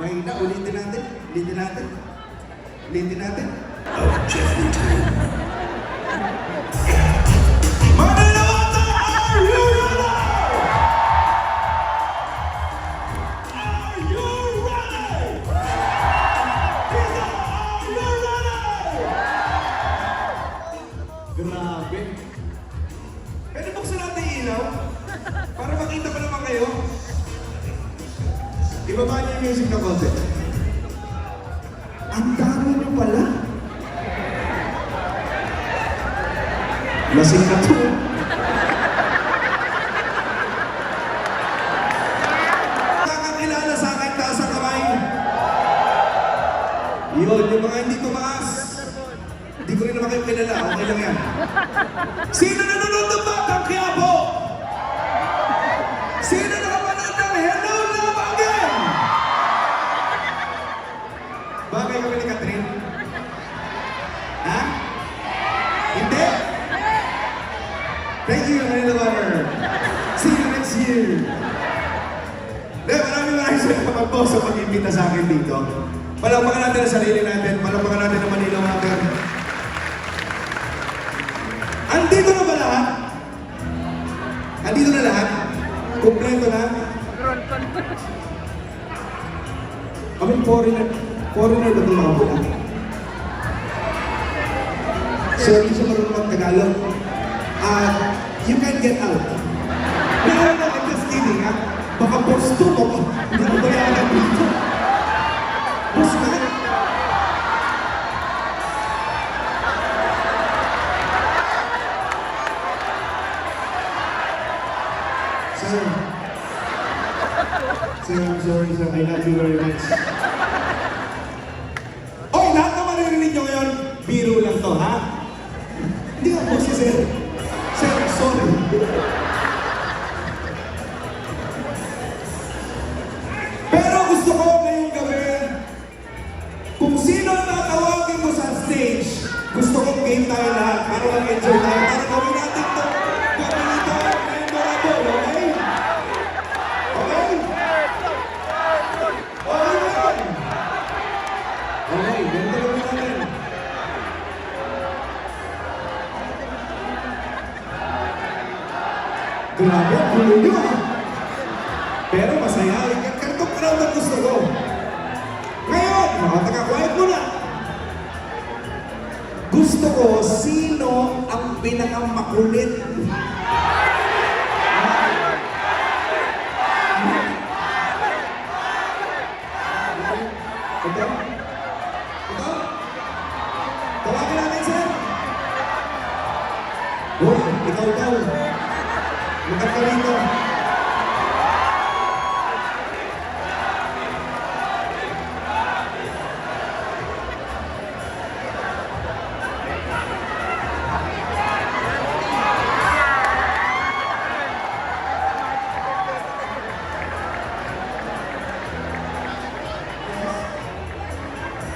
Mahina, ulitin natin. Ulitin natin. Ulitin natin. Of Jeffrey Time. Manilawata, are you ready? Are you ready? Pizza, are you ready? Grabe. Pwede buksan natin yung ilaw? Para makita ko naman kayo. Ibaba niyo yung music na konti. Ang dami niyo pala. Lasing na to. Nakakakilala sa akin, taas ang kamay. Yun, yung mga hindi tumaas. Hindi ko rin naman kayo kilala. Okay lang yan. Sino nanonood ng Batang Quiapo? Sino nakapanood ng Hello Love Again? Bagay kami ni Catherine? Ha? Hindi? Thank you, Manila Water. See you next year. Maraming salamat po sa pag-imbita sa akin dito. Palakpakan natin ang sarili natin. Palakpakan natin ang Manila Water. Andito na ba lahat? Andito na lahat? Kompleto na? Kami foreigner ba ito mga pula? So, hindi siya marunong mag-Tagalog. You can get out. No, I'm just kidding, ha? Baka boss to, baka hindi ko bayaran dito. Boss na? Sir, I'm sorry, sir. I love you very much. Oy, lahat na maririnig nyo ngayon, biro lang to, ha? Hindi ka po si sir. Sir, sorry. Pero gusto ko ngayong gabi, kung sino ang tatawagin mo sa stage, gusto kong game tayo lahat para mag-enjoy tayo. Para gawin natin to. Gawin ito memorable, okay? Okay? Okay ba? Okay, ganito gawin natin. Grabe, gulo nyo ah. Pero masaya, ganitong crowd ang gusto ko. Ngayon, nakataka-quiet mo na. Gusto ko, sino ang pinakamakulit? Ito? Ito? Tawagin natin, sir. Uy, ikaw daw. Magkat ka rito.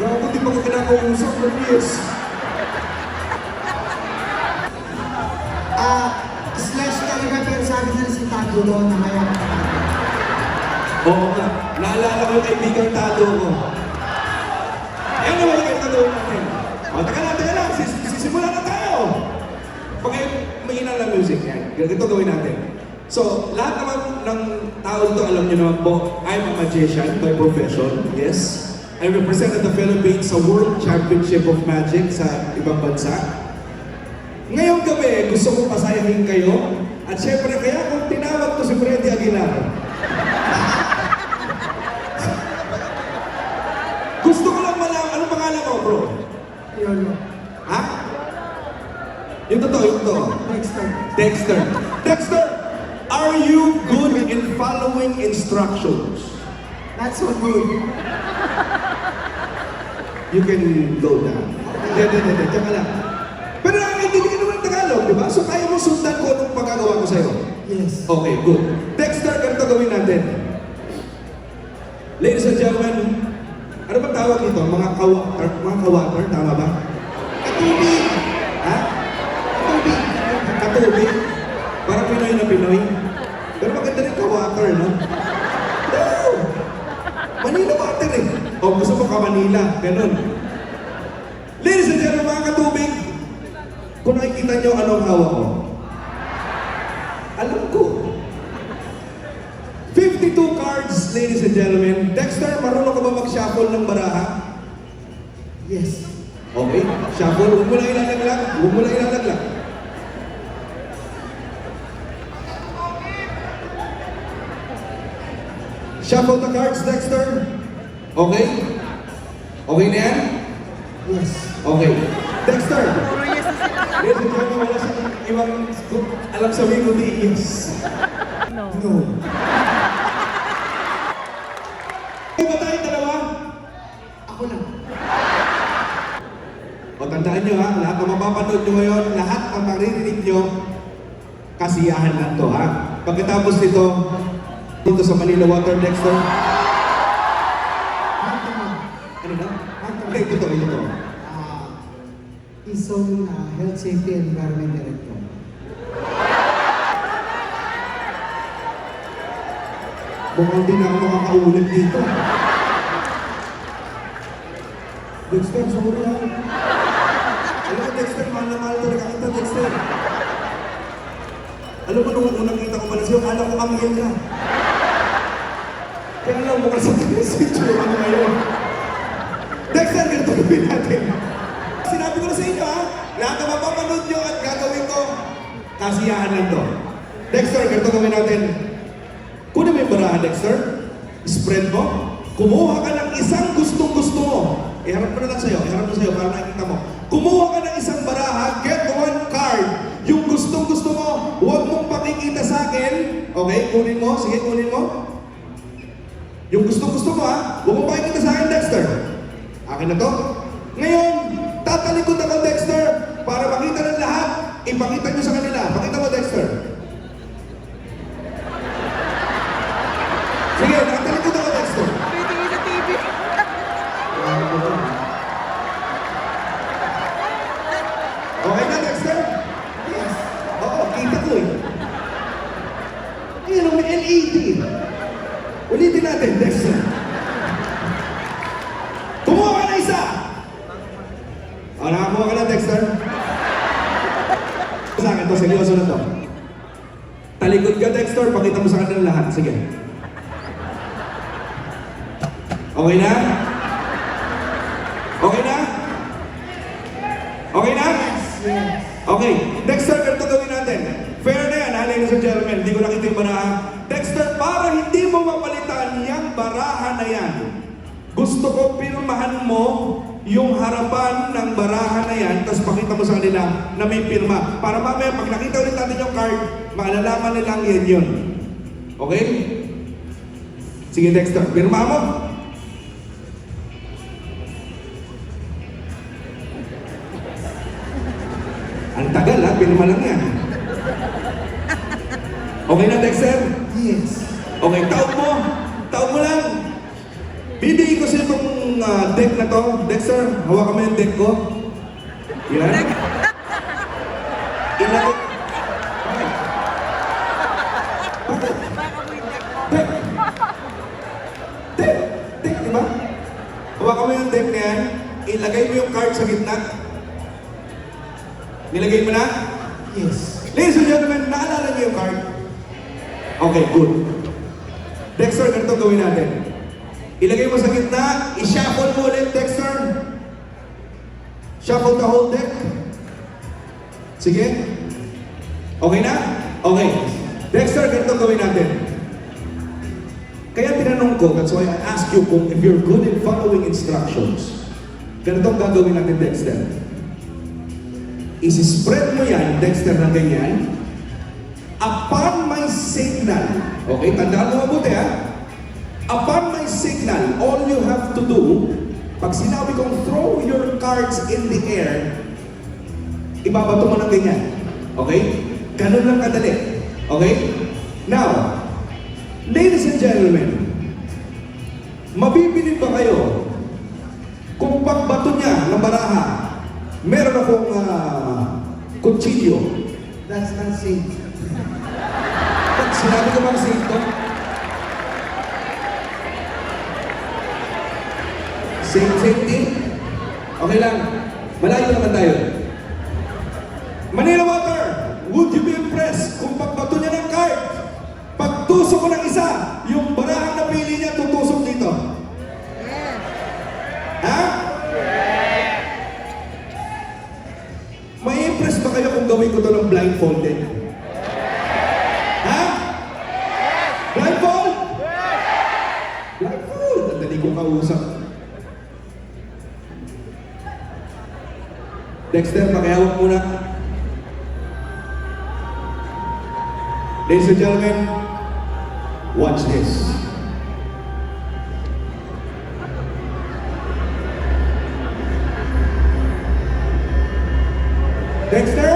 Gawa di pa ko kinakausap ng years. Slash talaga pero sabi nila si Tago doon na ngayon. Oo nga, naalala ko yung kaibigang tado ko. Anyway, kayo tatawin natin. O, taka lang, sisimula na tayo. Okay, mahina lang music yan. Ganito gawin natin. So, lahat naman ng tao dito, alam niyo naman po, I'm a magician by profession, yes. I represented the Philippines sa World Championship of Magic sa ibang bansa. Ngayong gabi, gusto kong pasayahin kayo. At syempre, kaya kung tinawag ko si Freddy Aguilar. Gusto ko lang malaman, anong pangalan mo, bro? Yolo. Ha? Yung totoo. Dexter. Dexter. Dexter, are you good in following instructions? Not so good. You can go down. Hindi, diyan ka lang. Pero nakakaintindi ka naman ng Tagalog, di ba? So kaya mo sundan ko anong pagkagawa ko sa'yo? Yes. Okay, good. Dexter, ganito gawin natin. Ladies and gentlemen, ano bang tawag nito? Mga kawater, tama ba? Katubig. Ha? Katubig. Katubig? Parang Pinoy na Pinoy. Pero maganda rin kawater, no? No! Manila water eh. O gusto mo ka Manila, ganun. Ladies and gentlemen, mga katubig, kung nakikita nyo anong hawak ko, alam ko. 52 cards, ladies and gentlemen. Dexter, marunong ka ba mag-shuffle ng baraha? Yes. Okay, shuffle. Huwag mo lang ilalaglag. Huwag mo lang ilalaglag. Shuffle the cards, Dexter. Okay? Okay na yan? Yes. Okay. Dexter! Ladies and gentlemen, wala siyang ibang alam sabihin kundi yes. No. Ay ba tayo dalawa? Ako lang. O tandaan nyo ha, lahat ng mapapanood nyo ngayon, lahat ang maririnig nyo, kasiyahan lang to ha. Pagkatapos nito, dito sa Manila Water, Dexter. Ano na? Hindi, ito. Isong Health Safety and Environment Director. Mukhang di na ako makakaulit dito. Dexter, sorry ha. Alam mo, Dexter, mahal na mahal talaga kita, Dexter. Alam mo, nung unang kita ko pala sa'yo, akala ko anghel ka. Kaya lang, mukhang sa television ano ngayon. Dexter, ganito gawin natin. Sinabi ko na sa inyo ha, lahat na mapapanood nyo at gagawin ko, kasiyahan lang to. Dexter, ganito gawin natin. Kunin mo yung baraha, Dexter. Spread mo. Kumuha ka ng isang gustong-gusto mo. Iharap ko na lang sa'yo, para nakikita mo. Kumuha ka ng isang baraha, get one card. Yung gustong-gusto mo, huwag mong pakikita sa akin. Okay, kunin mo. Sige, kunin mo. Yung gustong-gusto mo ha, huwag mong pakikita sa akin, Dexter. Akin na to. Ngayon, tatalikod ako, Dexter, para makita ng lahat. Ipakita nyo sa kanila. Pakita mo, Dexter. Sige, tatalikod ako, Dexter. Sa TV. Okay na, Dexter? Yes. Oo, kita ko eh. Ayun, may LED. Ulitin natin, Dexter. Kumuha ka na isa! O, nakakuha ka na, Dexter? Sa akin to, seryoso na to. Talikod ka, Dexter, pakita mo sa kanila lahat. Sige. Okay na? Okay na? Okay na? Yes. Okay, Dexter, ganito gawin natin. Fair na yan, ha, ladies and gentlemen. Hindi ko nakita yung baraha. Dexter, para hindi mo mapalitan yung baraha na yan, gusto ko pirmahan mo yung harapan ng baraha na yan, tapos pakita mo sa kanila na may pirma. Para mamaya, pag nakita ulit natin yung card, maalalaman nilang yan yun. Okay? Sige, Dexter, pirma mo. Ang tagal ha, pirma lang yan. Okay na, Dexter? Yes. Okay, taon mo lang. Bibigay ko sa itong deck na to. Dexter, hawakan mo yung deck ko. Yan. Ilagay. Bakit? Bakit? Deck. Deck. Deck, di ba? Hawakan mo yung deck na yan. Ilagay mo yung card sa gitna. Nilagay mo na? Yes. Ladies and gentlemen, naalala niyo yung card? Okay, good. Dexter, ganito gawin natin. Ilagay mo sa gitna, i-shuffle mo ulit, Dexter. Shuffle the whole deck. Sige. Okay na? Okay. Dexter, ganito gawin natin. Kaya tinanong ko, that's why I ask you kung if you're good in following instructions. Ganito ang gagawin natin, Dexter. Isi-spread mo yan, Dexter, na ganyan. Upon my signal, okay, tandaan mo mabuti ha. Upon my signal, all you have to do, pag sinabi kong throw your cards in the air, ibabato mo ng ganyan. Okay? Ganun lang kadali. Okay? Now, ladies and gentlemen, mabibili ba kayo kung pagbato niya ng baraha, meron akong kutsilyo? That's not safe. Sinabi ko bang safe to? Same team? Okay lang. Malayo naman tayo. Manila Water, would you be impressed kung pagbato niya ng card, pagtusok ko ng isa, yung barahang napili niya tutusok dito? Ha? May-impress ba kayo kung gawin ko to ng blindfolded? Ha? Blindfold? Blindfold! Ang dali kong kausap. Dexter, makihawak muna. Ladies and gentlemen, watch this. Dexter?